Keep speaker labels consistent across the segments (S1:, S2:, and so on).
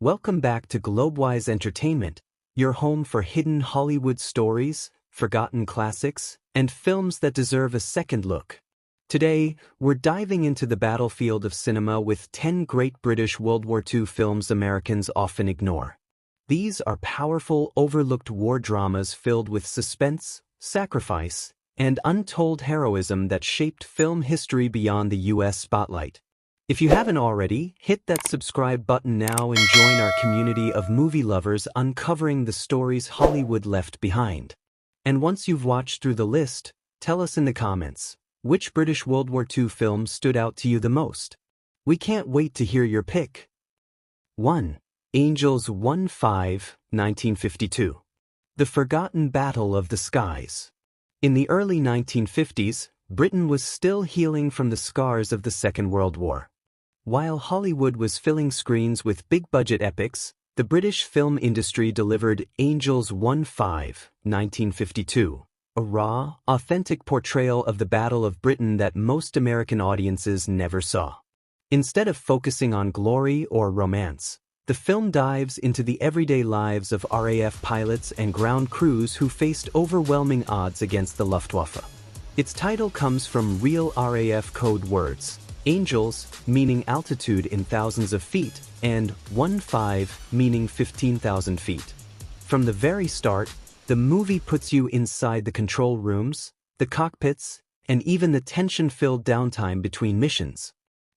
S1: Welcome back to Globewise Entertainment, your home for hidden Hollywood stories, forgotten classics, and films that deserve a second look. Today, we're diving into the battlefield of cinema with 10 great British World War II films Americans often ignore. These are powerful, overlooked war dramas filled with suspense, sacrifice, and untold heroism that shaped film history beyond the US spotlight. If you haven't already, hit that subscribe button now and join our community of movie lovers uncovering the stories Hollywood left behind. And once you've watched through the list, tell us in the comments, which British World War II film stood out to you the most? We can't wait to hear your pick. 1. Angels 1-5, 1952. The Forgotten Battle of the Skies. In the early 1950s, Britain was still healing from the scars of the Second World War. While Hollywood was filling screens with big-budget epics, the British film industry delivered Angels 1-5, 1952, a raw, authentic portrayal of the Battle of Britain that most American audiences never saw. Instead of focusing on glory or romance, the film dives into the everyday lives of RAF pilots and ground crews who faced overwhelming odds against the Luftwaffe. Its title comes from real RAF code words, Angels, meaning altitude in thousands of feet, and 1-5, meaning 15,000 feet. From the very start, the movie puts you inside the control rooms, the cockpits, and even the tension-filled downtime between missions.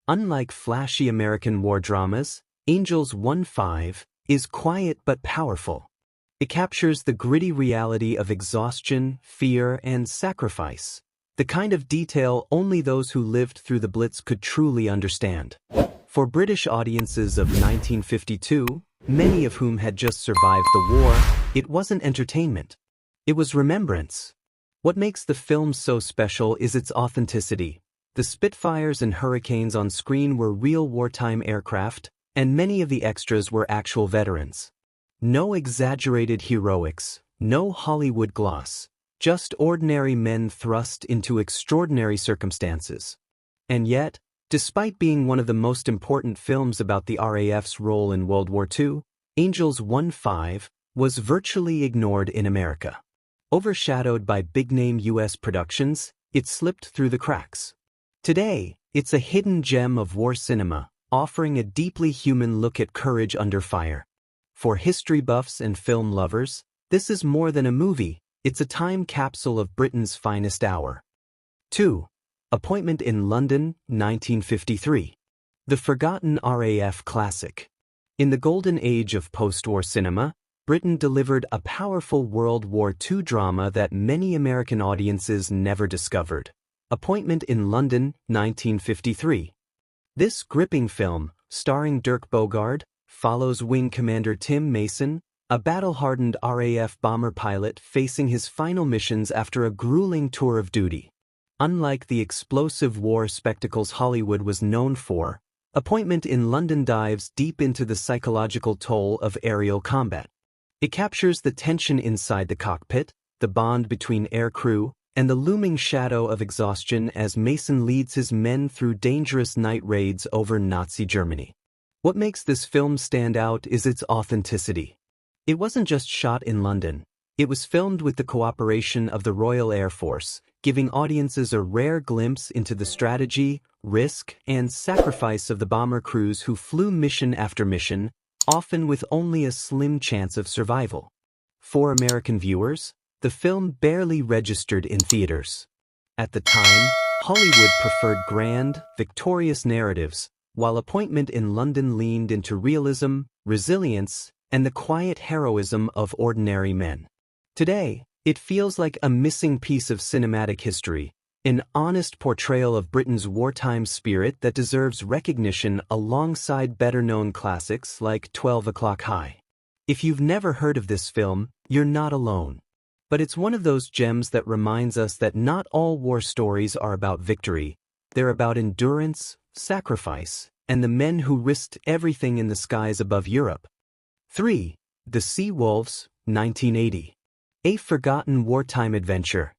S1: Unlike flashy American war dramas, Angels 1-5 is quiet but powerful. It captures the gritty reality of exhaustion, fear, and sacrifice, the kind of detail only those who lived through the Blitz could truly understand. For British audiences of 1952, many of whom had just survived the war, it wasn't entertainment. It was remembrance. What makes the film so special is its authenticity. The Spitfires and Hurricanes on screen were real wartime aircraft, and many of the extras were actual veterans. No exaggerated heroics, no Hollywood gloss. Just ordinary men thrust into extraordinary circumstances. And yet, despite being one of the most important films about the RAF's role in World War II, Angels 1-5 was virtually ignored in America. Overshadowed by big-name US productions, it slipped through the cracks. Today, it's a hidden gem of war cinema, offering a deeply human look at courage under fire. For history buffs and film lovers, this is more than a movie. It's a time capsule of Britain's finest hour. 2. Appointment in London, 1953. The forgotten RAF classic. In the golden age of post-war cinema, Britain delivered a powerful World War II drama that many American audiences never discovered. Appointment in London, 1953. This gripping film, starring Dirk Bogarde, follows Wing Commander Tim Mason, a battle-hardened RAF bomber pilot facing his final missions after a grueling tour of duty. Unlike the explosive war spectacles Hollywood was known for, Appointment in London dives deep into the psychological toll of aerial combat. It captures the tension inside the cockpit, the bond between aircrew, and the looming shadow of exhaustion as Mason leads his men through dangerous night raids over Nazi Germany. What makes this film stand out is its authenticity. It wasn't just shot in London. It was filmed with the cooperation of the Royal Air Force, giving audiences a rare glimpse into the strategy, risk, and sacrifice of the bomber crews who flew mission after mission, often with only a slim chance of survival. For American viewers, the film barely registered in theaters. At the time, Hollywood preferred grand, victorious narratives, while Appointment in London leaned into realism, resilience, and the quiet heroism of ordinary men. Today, it feels like a missing piece of cinematic history, an honest portrayal of Britain's wartime spirit that deserves recognition alongside better-known classics like 12 O'Clock High. If you've never heard of this film, you're not alone. But it's one of those gems that reminds us that not all war stories are about victory. They're about endurance, sacrifice, and the men who risked everything in the skies above Europe. 3. The Sea Wolves, 1980. A forgotten wartime adventure.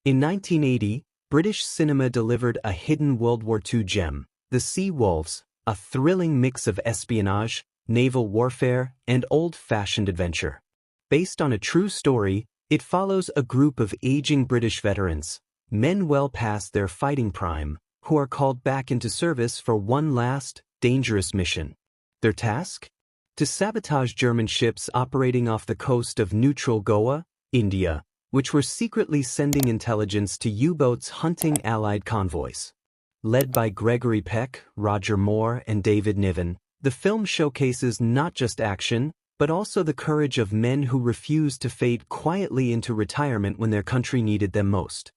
S1: In 1980, British cinema delivered a hidden World War II gem, The Sea Wolves, a thrilling mix of espionage, naval warfare, and old-fashioned adventure. Based on a true story, it follows a group of aging British veterans, men well past their fighting prime, who are called back into service for one last, dangerous mission. Their task? To sabotage German ships operating off the coast of neutral Goa, India, which were secretly sending intelligence to U-boats hunting Allied convoys. Led by Gregory Peck, Roger Moore, and David Niven, the film showcases not just action, but also the courage of men who refused to fade quietly into retirement when their country needed them most.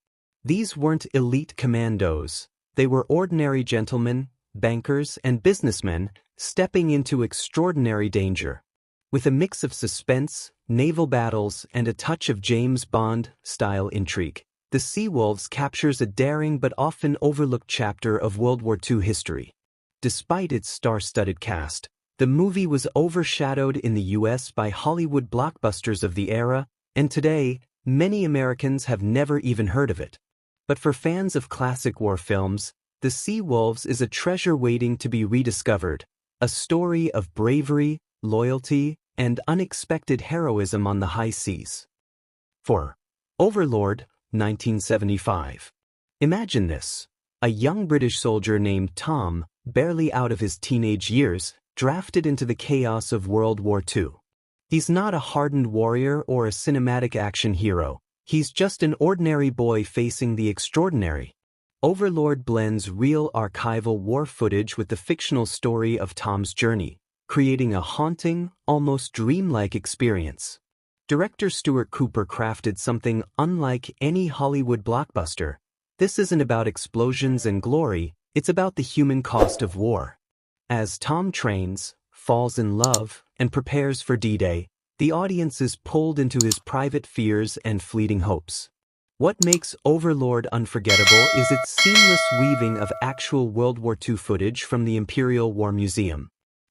S1: These weren't elite commandos, they were ordinary gentlemen, bankers, and businessmen stepping into extraordinary danger. With a mix of suspense, naval battles, and a touch of James Bond-style intrigue, The Sea Wolves captures a daring but often overlooked chapter of World War II history. Despite its star-studded cast, the movie was overshadowed in the US by Hollywood blockbusters of the era, and today, many Americans have never even heard of it. But for fans of classic war films, The Sea Wolves is a treasure waiting to be rediscovered, a story of bravery, loyalty, and unexpected heroism on the high seas. 4. Overlord, 1975. Imagine this. A young British soldier named Tom, barely out of his teenage years, drafted into the chaos of World War II. He's not a hardened warrior or a cinematic action hero. He's just an ordinary boy facing the extraordinary. Overlord blends real archival war footage with the fictional story of Tom's journey, creating a haunting, almost dreamlike experience. Director Stuart Cooper crafted something unlike any Hollywood blockbuster. This isn't about explosions and glory, it's about the human cost of war. As Tom trains, falls in love, and prepares for D-Day, the audience is pulled into his private fears and fleeting hopes. What makes Overlord unforgettable is its seamless weaving of actual World War II footage from the Imperial War Museum.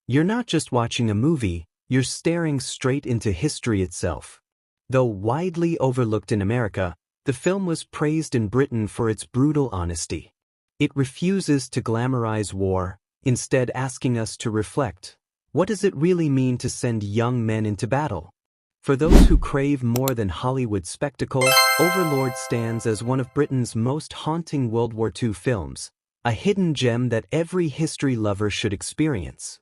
S1: You're not just watching a movie, you're staring straight into history itself. Though widely overlooked in America, the film was praised in Britain for its brutal honesty. It refuses to glamorize war, instead asking us to reflect. What does it really mean to send young men into battle? For those who crave more than Hollywood spectacle, Overlord stands as one of Britain's most haunting World War II films, a hidden gem that every history lover should experience.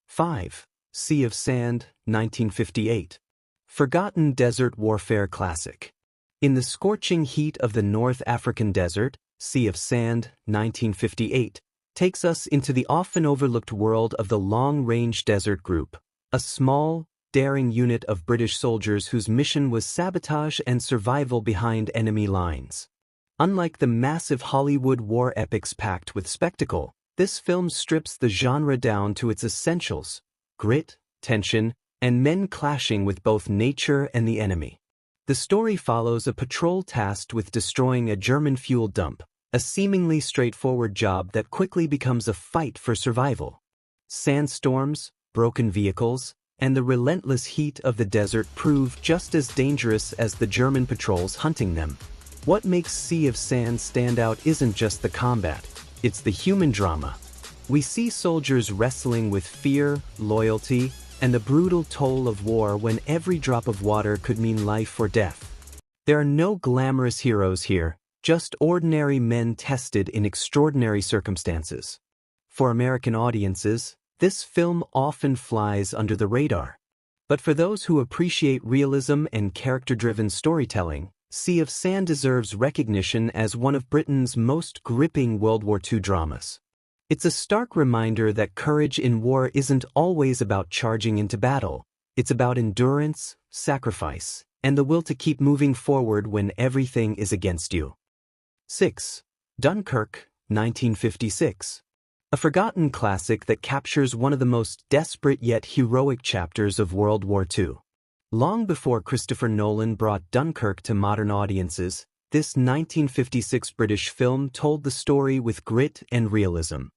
S1: 5. Sea of Sand, 1958. Forgotten desert warfare classic. In the scorching heat of the North African desert, Sea of Sand, 1958, takes us into the often overlooked world of the Long Range Desert Group, a small, daring unit of British soldiers whose mission was sabotage and survival behind enemy lines. Unlike the massive Hollywood war epics packed with spectacle, this film strips the genre down to its essentials: grit, tension, and men clashing with both nature and the enemy. The story follows a patrol tasked with destroying a German fuel dump, a seemingly straightforward job that quickly becomes a fight for survival. Sandstorms, broken vehicles, and the relentless heat of the desert prove just as dangerous as the German patrols hunting them. What makes Sea of Sand stand out isn't just the combat, it's the human drama. We see soldiers wrestling with fear, loyalty, and the brutal toll of war when every drop of water could mean life or death. There are no glamorous heroes here, just ordinary men tested in extraordinary circumstances. For American audiences, this film often flies under the radar. But for those who appreciate realism and character-driven storytelling, Sea of Sand deserves recognition as one of Britain's most gripping World War II dramas. It's a stark reminder that courage in war isn't always about charging into battle. It's about endurance, sacrifice, and the will to keep moving forward when everything is against you. 6. Dunkirk, 1956. A forgotten classic that captures one of the most desperate yet heroic chapters of World War II. Long before Christopher Nolan brought Dunkirk to modern audiences, this 1956 British film told the story with grit and realism.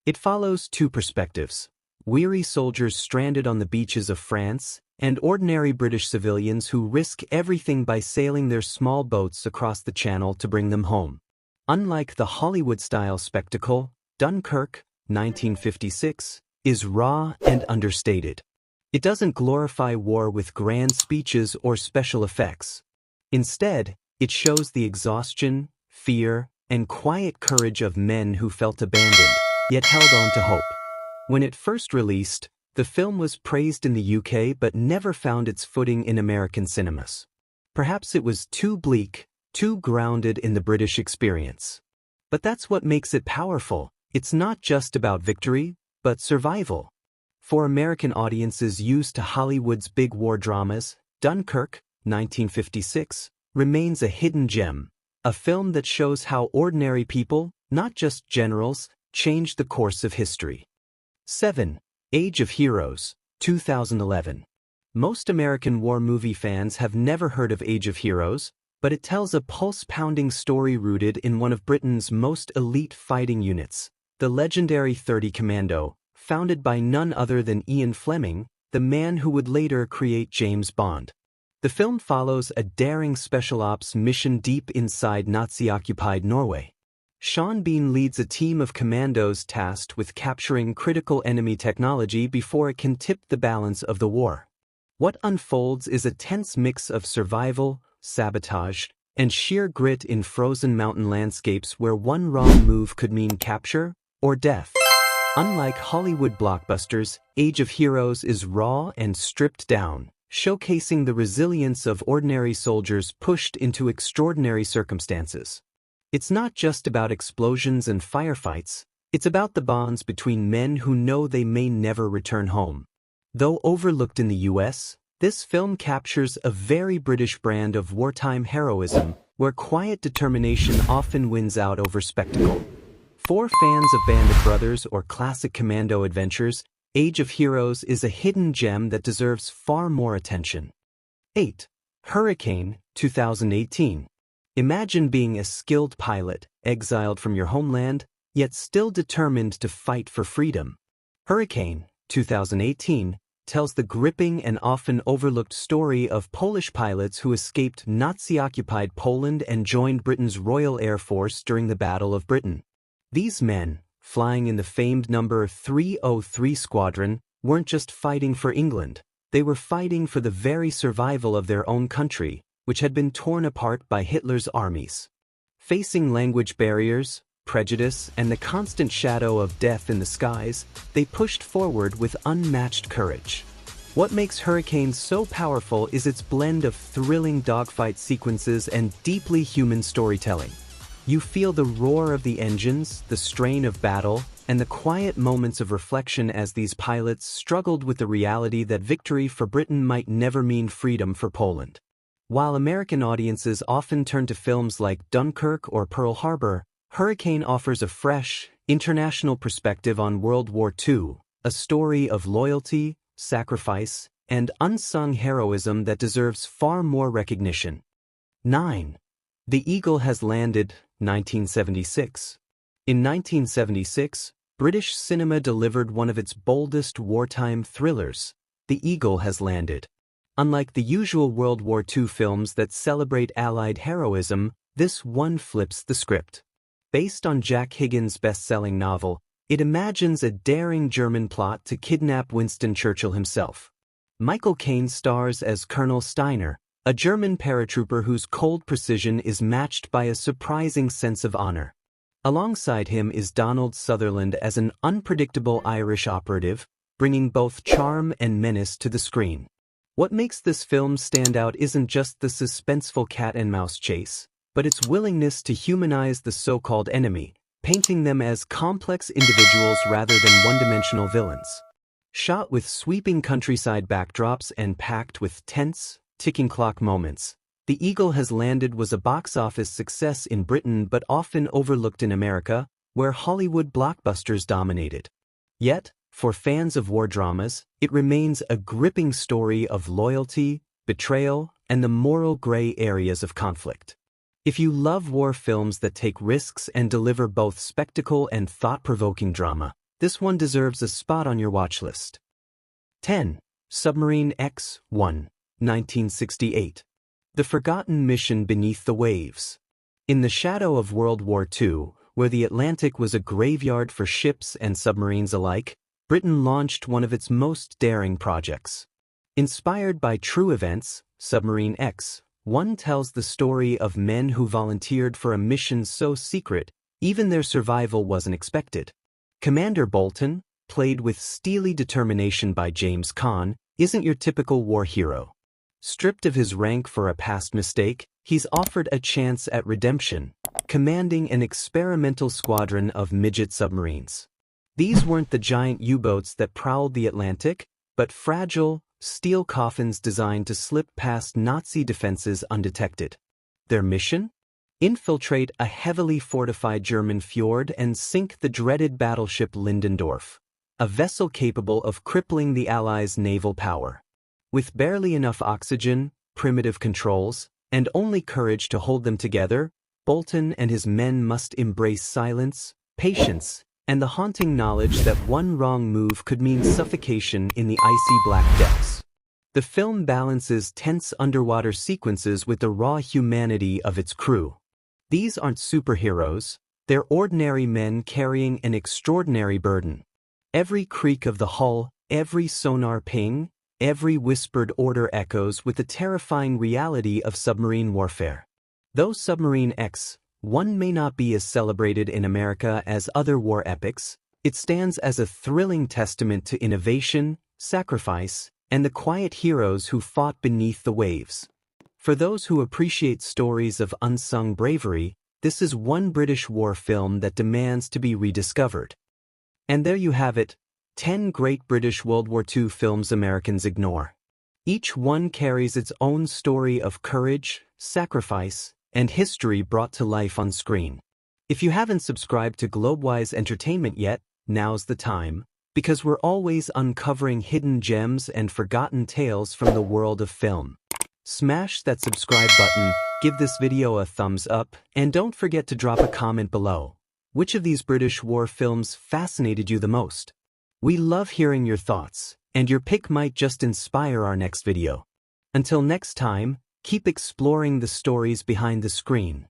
S1: It follows two perspectives: weary soldiers stranded on the beaches of France, and ordinary British civilians who risk everything by sailing their small boats across the channel to bring them home. Unlike the Hollywood-style spectacle, Dunkirk, 1956, is raw and understated. It doesn't glorify war with grand speeches or special effects. Instead, it shows the exhaustion, fear, and quiet courage of men who felt abandoned, yet held on to hope. When it first released, the film was praised in the UK but never found its footing in American cinemas. Perhaps it was too bleak, too grounded in the British experience. But that's what makes it powerful. It's not just about victory, but survival. For American audiences used to Hollywood's big war dramas, Dunkirk, 1956, remains a hidden gem, a film that shows how ordinary people, not just generals, changed the course of history. 7. Age of Heroes, 2011. Most American war movie fans have never heard of Age of Heroes, but it tells a pulse-pounding story rooted in one of Britain's most elite fighting units, the legendary 30 Commando, founded by none other than Ian Fleming, the man who would later create James Bond. The film follows a daring special ops mission deep inside Nazi-occupied Norway. Sean Bean leads a team of commandos tasked with capturing critical enemy technology before it can tip the balance of the war. What unfolds is a tense mix of survival, sabotage, and sheer grit in frozen mountain landscapes where one wrong move could mean capture or death. Unlike Hollywood blockbusters, Age of Heroes is raw and stripped down, showcasing the resilience of ordinary soldiers pushed into extraordinary circumstances. It's not just about explosions and firefights, it's about the bonds between men who know they may never return home. Though overlooked in the US, this film captures a very British brand of wartime heroism, where quiet determination often wins out over spectacle. For fans of Band of Brothers or classic commando adventures, Age of Heroes is a hidden gem that deserves far more attention. 8. Hurricane, 2018. Imagine being a skilled pilot, exiled from your homeland, yet still determined to fight for freedom. Hurricane, 2018, tells the gripping and often overlooked story of Polish pilots who escaped Nazi-occupied Poland and joined Britain's Royal Air Force during the Battle of Britain. These men, flying in the famed number 303 Squadron, weren't just fighting for England, they were fighting for the very survival of their own country, which had been torn apart by Hitler's armies. Facing language barriers, prejudice, and the constant shadow of death in the skies, they pushed forward with unmatched courage. What makes Hurricane so powerful is its blend of thrilling dogfight sequences and deeply human storytelling. You feel the roar of the engines, the strain of battle, and the quiet moments of reflection as these pilots struggled with the reality that victory for Britain might never mean freedom for Poland. While American audiences often turn to films like Dunkirk or Pearl Harbor, Hurricane offers a fresh, international perspective on World War II, a story of loyalty, sacrifice, and unsung heroism that deserves far more recognition. 9. The Eagle Has Landed, 1976. In 1976, British cinema delivered one of its boldest wartime thrillers, The Eagle Has Landed. Unlike the usual World War II films that celebrate Allied heroism, this one flips the script. Based on Jack Higgins' best-selling novel, it imagines a daring German plot to kidnap Winston Churchill himself. Michael Caine stars as Colonel Steiner, a German paratrooper whose cold precision is matched by a surprising sense of honor. Alongside him is Donald Sutherland as an unpredictable Irish operative, bringing both charm and menace to the screen. What makes this film stand out isn't just the suspenseful cat-and-mouse chase, but its willingness to humanize the so-called enemy, painting them as complex individuals rather than one-dimensional villains. Shot with sweeping countryside backdrops and packed with tense, ticking clock moments, The Eagle Has Landed was a box office success in Britain but often overlooked in America, where Hollywood blockbusters dominated. Yet, for fans of war dramas, it remains a gripping story of loyalty, betrayal, and the moral gray areas of conflict. If you love war films that take risks and deliver both spectacle and thought-provoking drama, this one deserves a spot on your watch list. 10. Submarine X-1, 1968. The Forgotten Mission Beneath the Waves. In the shadow of World War II, where the Atlantic was a graveyard for ships and submarines alike, Britain launched one of its most daring projects. Inspired by true events, Submarine X-1 tells the story of men who volunteered for a mission so secret, even their survival wasn't expected. Commander Bolton, played with steely determination by James Caan, isn't your typical war hero. Stripped of his rank for a past mistake, he's offered a chance at redemption, commanding an experimental squadron of midget submarines. These weren't the giant U-boats that prowled the Atlantic, but fragile, steel coffins designed to slip past Nazi defenses undetected. Their mission? Infiltrate a heavily fortified German fjord and sink the dreaded battleship Lindendorf, a vessel capable of crippling the Allies' naval power. With barely enough oxygen, primitive controls, and only courage to hold them together, Bolton and his men must embrace silence, patience, and the haunting knowledge that one wrong move could mean suffocation in the icy black depths. The film balances tense underwater sequences with the raw humanity of its crew. These aren't superheroes, they're ordinary men carrying an extraordinary burden. Every creak of the hull, every sonar ping, every whispered order echoes with the terrifying reality of submarine warfare. Though Submarine X-1 may not be as celebrated in America as other war epics, it stands as a thrilling testament to innovation, sacrifice, and the quiet heroes who fought beneath the waves. For those who appreciate stories of unsung bravery, this is one British war film that demands to be rediscovered. And there you have it, 10 great British World War II films Americans ignore. Each one carries its own story of courage, sacrifice, and history brought to life on screen. If you haven't subscribed to Globewise Entertainment yet, now's the time, because we're always uncovering hidden gems and forgotten tales from the world of film. Smash that subscribe button, give this video a thumbs up, and don't forget to drop a comment below. Which of these British war films fascinated you the most? We love hearing your thoughts, and your pick might just inspire our next video. Until next time, keep exploring the stories behind the screen.